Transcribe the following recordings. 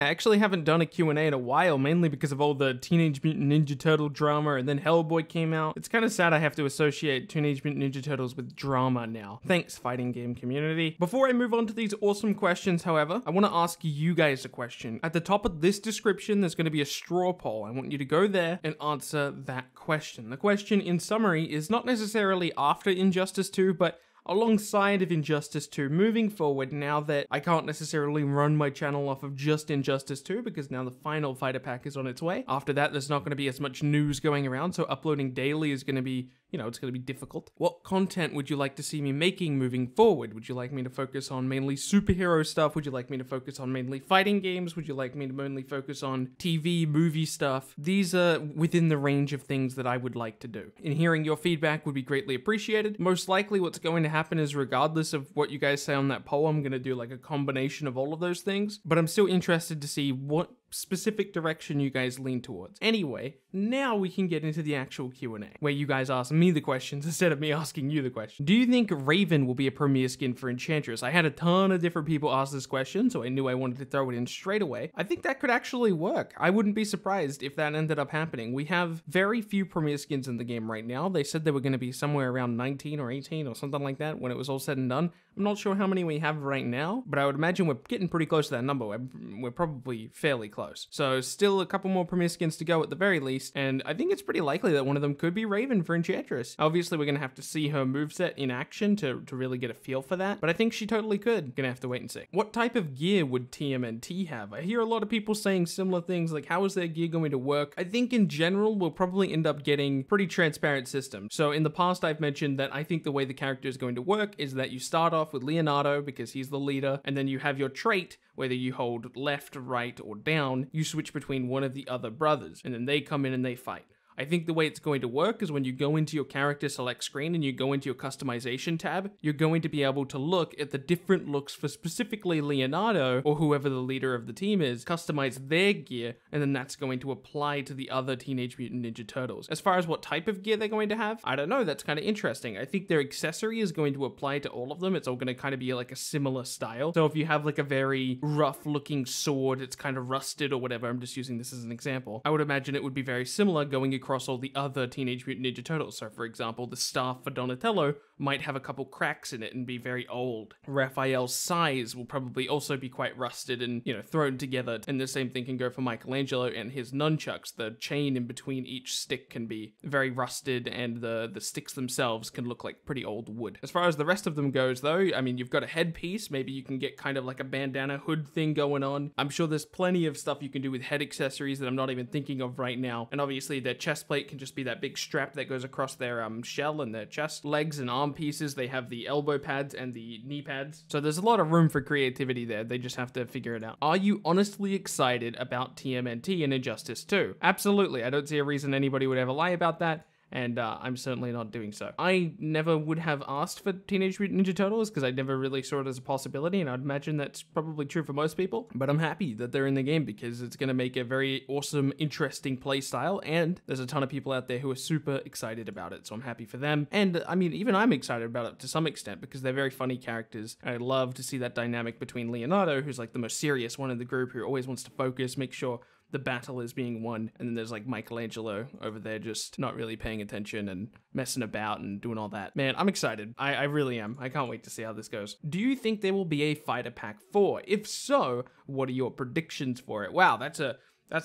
I actually haven't done a Q&A in a while, mainly because of all the Teenage Mutant Ninja Turtle drama, and then Hellboy came out. It's kind of sad I have to associate Teenage Mutant Ninja Turtles with drama now. Thanks, fighting game community. Before I move on to these awesome questions, however, I want to ask you guys a question. At the top of this description, there's going to be a straw poll. I want you to go there and answer that question. The question, in summary, is not necessarily after Injustice 2, but alongside of Injustice 2 moving forward, now that I can't necessarily run my channel off of just Injustice 2 because now the final fighter pack is on its way. After that, there's not going to be as much news going around, so uploading daily is going to be, it's going to be difficult. What content would you like to see me making moving forward? Would you like me to focus on mainly superhero stuff? Would you like me to focus on mainly fighting games? Would you like me to mainly focus on TV, movie stuff? These are within the range of things that I would like to do. And hearing your feedback would be greatly appreciated. Most likely what's going to happen is, regardless of what you guys say on that poll, I'm going to do like a combination of all of those things, but I'm still interested to see what specific direction you guys lean towards. Anyway, now we can get into the actual Q&A, where you guys ask me the questions instead of me asking you the question. Do you think Raven will be a premier skin for Enchantress? I had a ton of different people ask this question, so I knew I wanted to throw it in straight away. I think that could actually work. I wouldn't be surprised if that ended up happening. We have very few premier skins in the game right now. They said they were going to be somewhere around 19 or 18 or something like that when it was all said and done. I'm not sure how many we have right now, but I would imagine we're getting pretty close to that number. We're probably fairly close. So still a couple more premier skins to go at the very least, and I think it's pretty likely that one of them could be Raven for Enchantress. Obviously, we're going to have to see her moveset in action to really get a feel for that, but I think she totally could. Gonna have to wait and see. What type of gear would TMNT have? I hear a lot of people saying similar things, like how is their gear going to work? I think in general, we'll probably end up getting pretty transparent systems. So in the past, I've mentioned that I think the way the character is going to work is that you start off with Leonardo because he's the leader, and then you have your trait, whether you hold left, right, or down, you switch between one of the other brothers, and then they come in and they fight. I think the way it's going to work is when you go into your character select screen and you go into your customization tab, you're going to be able to look at the different looks for specifically Leonardo, or whoever the leader of the team is, customize their gear, and then that's going to apply to the other Teenage Mutant Ninja Turtles. As far as what type of gear they're going to have, I don't know, that's kind of interesting. I think their accessory is going to apply to all of them. It's all going to kind of be like a similar style. So if you have like a very rough looking sword, it's kind of rusted or whatever, I'm just using this as an example, I would imagine it would be very similar going across all the other Teenage Mutant Ninja Turtles. So for example, the staff for Donatello might have a couple cracks in it and be very old. Raphael's sais will probably also be quite rusted and, thrown together. And the same thing can go for Michelangelo and his nunchucks. The chain in between each stick can be very rusted, and the sticks themselves can look like pretty old wood. As far as the rest of them goes though, I mean, you've got a headpiece. Maybe you can get kind of like a bandana hood thing going on. I'm sure there's plenty of stuff you can do with head accessories that I'm not even thinking of right now. And obviously their chest plate can just be that big strap that goes across their shell and their chest. Legs and arm pieces, they have the elbow pads and the knee pads. So there's a lot of room for creativity there. They just have to figure it out. Are you honestly excited about TMNT and Injustice 2? Absolutely. I don't see a reason anybody would ever lie about that. And I'm certainly not doing so. I never would have asked for Teenage Mutant Ninja Turtles because I never really saw it as a possibility, and I'd imagine that's probably true for most people. But I'm happy that they're in the game because it's going to make a very awesome, interesting play style, and there's a ton of people out there who are super excited about it, so I'm happy for them. And I mean, even I'm excited about it to some extent because they're very funny characters. I love to see that dynamic between Leonardo, who's like the most serious one in the group, who always wants to focus, make sure the battle is being won, and then there's like Michelangelo over there just not really paying attention and messing about and doing all that. Man, I'm excited. I really am. I can't wait to see how this goes. Do you think there will be a Fighter Pack 4? If so, what are your predictions for it? Wow, that's a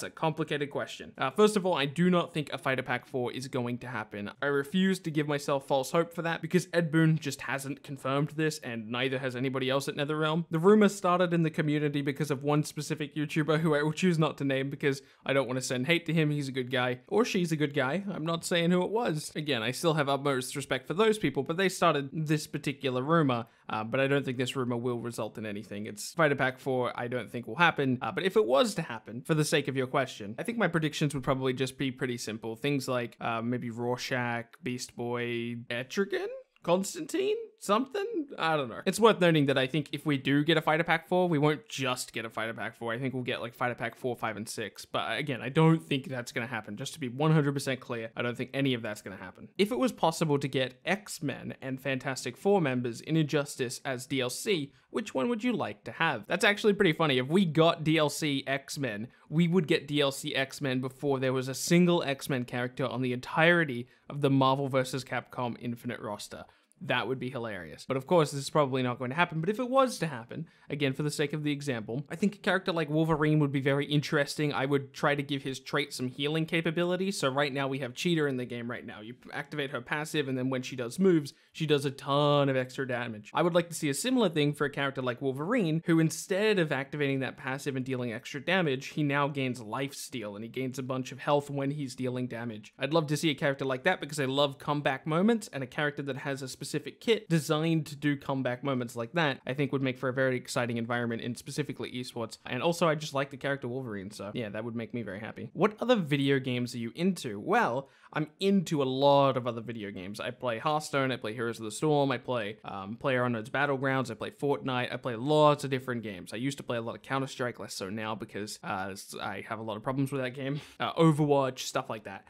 complicated question. First of all, I do not think a Fighter Pack 4 is going to happen. I refuse to give myself false hope for that because Ed Boon just hasn't confirmed this, and neither has anybody else at NetherRealm. The rumor started in the community because of one specific YouTuber who I will choose not to name because I don't want to send hate to him. He's a good guy, or she's a good guy. I'm not saying who it was. Again, I still have utmost respect for those people, but they started this particular rumor. But I don't think this rumor will result in anything. It's Fighter Pack 4, I don't think will happen. But if it was to happen, for the sake of your question, I think my predictions would probably just be pretty simple. Things like maybe Rorschach, Beast Boy, Etrigan, Constantine, something? I don't know. It's worth noting that I think if we do get a Fighter Pack 4, we won't just get a Fighter Pack 4. I think we'll get like Fighter Pack 4, 5, and 6. But again, I don't think that's going to happen. Just to be 100% clear, I don't think any of that's going to happen. If it was possible to get X-Men and Fantastic Four members in Injustice as DLC, which one would you like to have? That's actually pretty funny. If we got DLC X-Men, we would get DLC X-Men before there was a single X-Men character on the entirety of the Marvel vs. Capcom Infinite roster. That would be hilarious. But of course, this is probably not going to happen. But if it was to happen, again, for the sake of the example, I think a character like Wolverine would be very interesting. I would try to give his trait some healing capability. So right now we have Cheetah in the game right now. You activate her passive, and then when she does moves, she does a ton of extra damage. I would like to see a similar thing for a character like Wolverine, who instead of activating that passive and dealing extra damage, he now gains lifesteal, and he gains a bunch of health when he's dealing damage. I'd love to see a character like that because I love comeback moments, and a character that has a specific kit designed to do comeback moments like that, I think would make for a very exciting environment in specifically esports. And also, I just like the character Wolverine, so yeah, that would make me very happy. What other video games are you into? Well, I'm into a lot of other video games. I play Hearthstone, I play Heroes of the Storm, I play PlayerUnknown's Battlegrounds, I play Fortnite, I play lots of different games. I used to play a lot of Counter-Strike, less so now because I have a lot of problems with that game. Overwatch, stuff like that.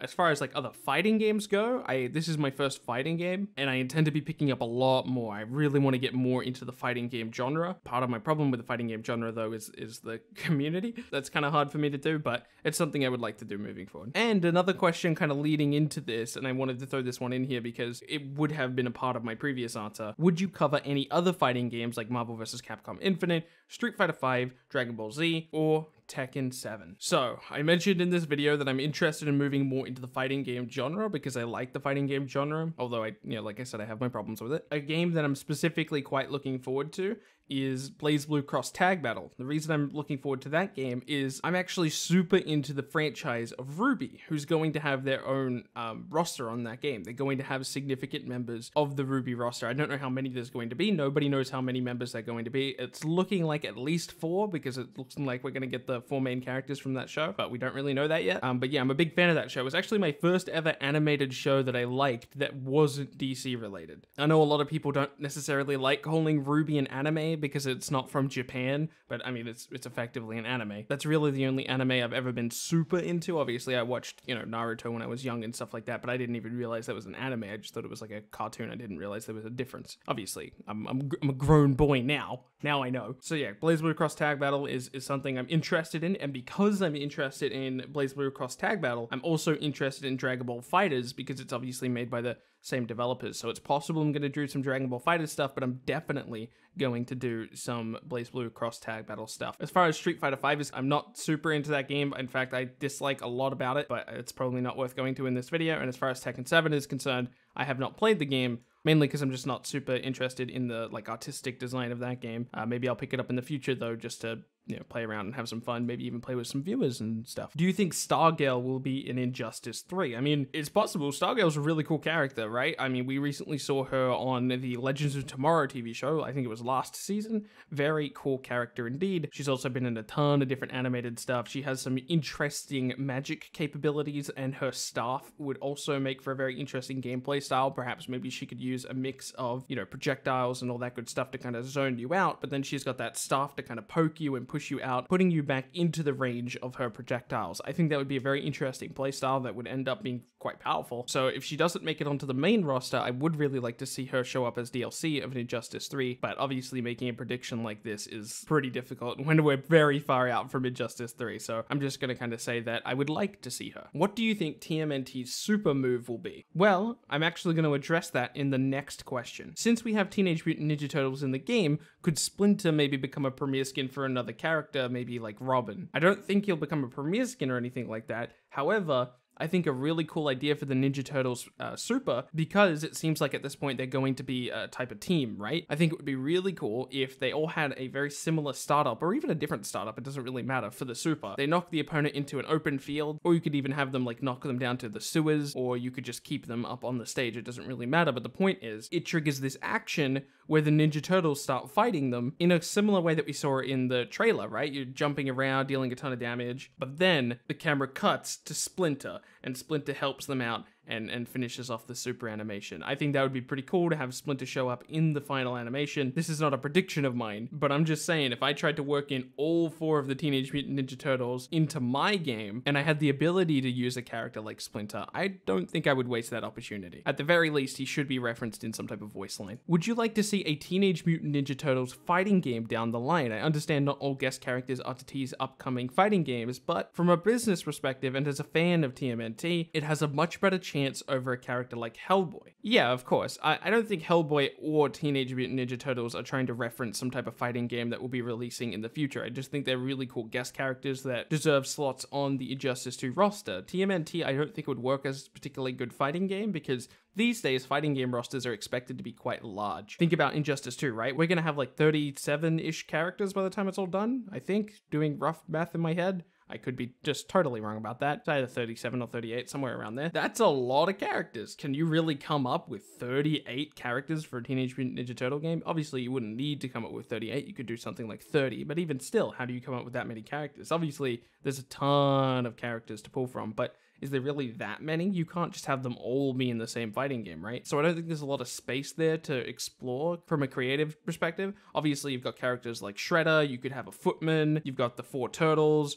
As far as like other fighting games go, this is my first fighting game, and I intend to be picking up a lot more. I really want to get more into the fighting game genre. Part of my problem with the fighting game genre, though, is the community. That's kind of hard for me to do, but it's something I would like to do moving forward. And another question kind of leading into this, and I wanted to throw this one in here because it would have been a part of my previous answer. Would you cover any other fighting games like Marvel vs. Capcom Infinite, Street Fighter V, Dragon Ball Z, or Tekken 7. So, I mentioned in this video that I'm interested in moving more into the fighting game genre because I like the fighting game genre, although like I said, I have my problems with it. A game that I'm specifically quite looking forward to is BlazBlue Cross Tag Battle. The reason I'm looking forward to that game is I'm actually super into the franchise of RWBY, who's going to have their own roster on that game. They're going to have significant members of the RWBY roster. I don't know how many there's going to be. Nobody knows how many members they're going to be. It's looking like at least 4 because it looks like we're going to get the 4 main characters from that show, but we don't really know that yet. But yeah, I'm a big fan of that show. It was actually my first ever animated show that I liked that wasn't DC related. I know a lot of people don't necessarily like calling RWBY an anime because it's not from Japan, but I mean, it's effectively an anime. That's really the only anime I've ever been super into. Obviously, I watched, Naruto when I was young and stuff like that, but I didn't even realize that was an anime. I just thought it was like a cartoon. I didn't realize there was a difference. Obviously, I'm a grown boy now. Now I know. So yeah, BlazBlue Cross Tag Battle is something I'm interested in, and because I'm interested in BlazBlue Cross Tag Battle, I'm also interested in Dragon Ball FighterZ because it's obviously made by the same developers. So it's possible I'm going to do some Dragon Ball FighterZ stuff, but I'm definitely going to do some BlazBlue Cross Tag Battle stuff. As far as Street Fighter V is, I'm not super into that game. In fact, I dislike a lot about it, but it's probably not worth going to in this video. And as far as Tekken 7 is concerned, I have not played the game, mainly because I'm just not super interested in the artistic design of that game. Maybe I'll pick it up in the future though, just to play around and have some fun, maybe even play with some viewers and stuff. Do you think Stargirl will be in Injustice 3? I mean, it's possible. Stargirl's a really cool character, right? I mean, we recently saw her on the Legends of Tomorrow TV show. I think it was last season. Very cool character indeed. She's also been in a ton of different animated stuff. She has some interesting magic capabilities, and her staff would also make for a very interesting gameplay style. Perhaps maybe she could use a mix of, projectiles and all that good stuff to kind of zone you out, but then she's got that staff to kind of poke you and push you out, putting you back into the range of her projectiles. I think that would be a very interesting playstyle that would end up being quite powerful. So if she doesn't make it onto the main roster, I would really like to see her show up as DLC of Injustice 3, but obviously making a prediction like this is pretty difficult when we're very far out from Injustice 3, so I'm just going to kind of say that I would like to see her. What do you think TMNT's super move will be? Well, I'm actually going to address that in the next question. Since we have Teenage Mutant Ninja Turtles in the game, could Splinter maybe become a premier skin for another character, maybe like Robin? I don't think he'll become a premier skin or anything like that. However, I think a really cool idea for the Ninja Turtles Super, because it seems like at this point they're going to be a type of team, right? I think it would be really cool if they all had a very similar startup, or even a different startup, it doesn't really matter, for the Super. They knock the opponent into an open field, or you could even have them knock them down to the sewers, or you could just keep them up on the stage. It doesn't really matter, but the point is, it triggers this action where the Ninja Turtles start fighting them in a similar way that we saw in the trailer, right? You're jumping around, dealing a ton of damage, but then the camera cuts to Splinter, and Splinter helps them out, and finishes off the super animation. I think that would be pretty cool to have Splinter show up in the final animation. This is not a prediction of mine, but I'm just saying, if I tried to work in all 4 of the Teenage Mutant Ninja Turtles into my game, and I had the ability to use a character like Splinter, I don't think I would waste that opportunity. At the very least, he should be referenced in some type of voice line. Would you like to see a Teenage Mutant Ninja Turtles fighting game down the line? I understand not all guest characters are to tease upcoming fighting games, but from a business perspective and as a fan of TMNT, it has a much better chance over a character like Hellboy. Yeah, of course. I don't think Hellboy or Teenage Mutant Ninja Turtles are trying to reference some type of fighting game that will be releasing in the future. I just think they're really cool guest characters that deserve slots on the Injustice 2 roster. TMNT, I don't think would work as a particularly good fighting game because these days, fighting game rosters are expected to be quite large. Think about Injustice 2, right? We're gonna have like 37-ish characters by the time it's all done, I think, doing rough math in my head. I could be just totally wrong about that. It's either 37 or 38, somewhere around there. That's a lot of characters. Can you really come up with 38 characters for a Teenage Mutant Ninja Turtle game? Obviously, you wouldn't need to come up with 38. You could do something like 30, but even still, how do you come up with that many characters? Obviously, there's a ton of characters to pull from, but is there really that many? You can't just have them all be in the same fighting game, right? So I don't think there's a lot of space there to explore from a creative perspective. Obviously, you've got characters like Shredder, you could have a Footman, you've got the 4 Turtles,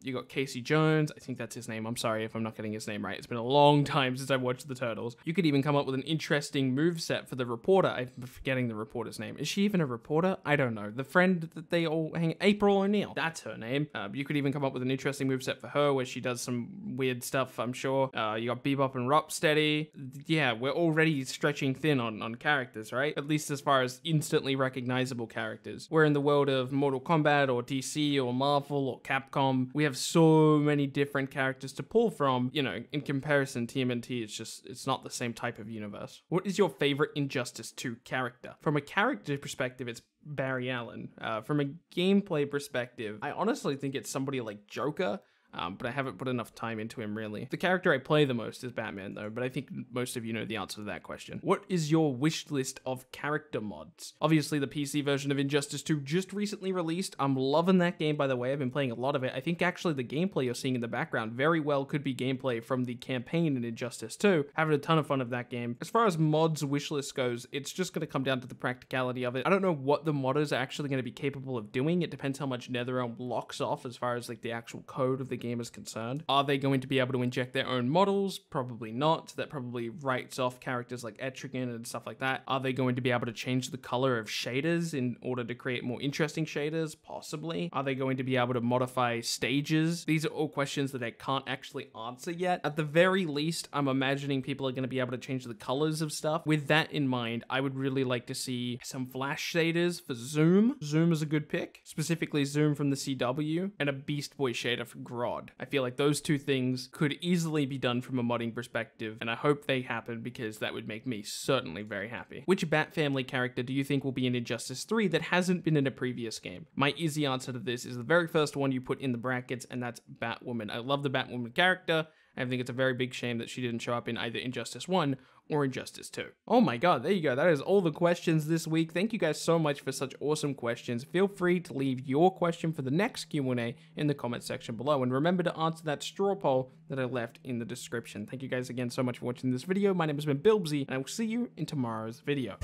you got Casey Jones, I think that's his name. I'm sorry if I'm not getting his name right. It's been a long time since I've watched the Turtles. You could even come up with an interesting moveset for the reporter. I'm forgetting the reporter's name. Is she even a reporter? I don't know. The friend that they all hang, April O'Neil. That's her name. You could even come up with an interesting moveset for her where she does some weird stuff, I'm sure. You got Bebop and Rocksteady. Yeah, we're already stretching thin on characters, right? At least as far as instantly recognizable characters. We're in the world of Mortal Kombat or DC or Marvel or Capcom. We have so many different characters to pull from. You know, in comparison, TMNT, it's not the same type of universe. What is your favorite Injustice 2 character? From a character perspective, it's Barry Allen. From a gameplay perspective, I honestly think it's somebody like Joker. But I haven't put enough time into him, really. The character I play the most is Batman, though, but I think most of you know the answer to that question. What is your wish list of character mods? Obviously, the PC version of Injustice 2 just recently released. I'm loving that game, by the way. I've been playing a lot of it. I think actually the gameplay you're seeing in the background very well could be gameplay from the campaign in Injustice 2. Having a ton of fun of that game. As far as mods wish list goes, it's just going to come down to the practicality of it. I don't know what the modders are actually going to be capable of doing. It depends how much NetherRealm locks off as far as like the actual code of the game is concerned. Are they going to be able to inject their own models? Probably not. That probably writes off characters like Etrigan and stuff like that. Are they going to be able to change the color of shaders in order to create more interesting shaders? Possibly. Are they going to be able to modify stages? These are all questions that I can't actually answer yet. At the very least, I'm imagining people are going to be able to change the colors of stuff. With that in mind, I would really like to see some flash shaders for Zoom. Zoom is a good pick. Specifically Zoom from the CW and a Beast Boy shader for Grodd. I feel like those two things could easily be done from a modding perspective, and I hope they happen because that would make me certainly very happy. Which Bat Family character do you think will be in Injustice 3 that hasn't been in a previous game? My easy answer to this is the very first one you put in the brackets, and that's Batwoman. I love the Batwoman character. I think it's a very big shame that she didn't show up in either Injustice 1 or Injustice 2. Oh my god, there you go. That is all the questions this week. Thank you guys so much for such awesome questions. Feel free to leave your question for the next Q&A in the comment section below. And remember to answer that straw poll that I left in the description. Thank you guys again so much for watching this video. My name has been Bilbzy, and I will see you in tomorrow's video.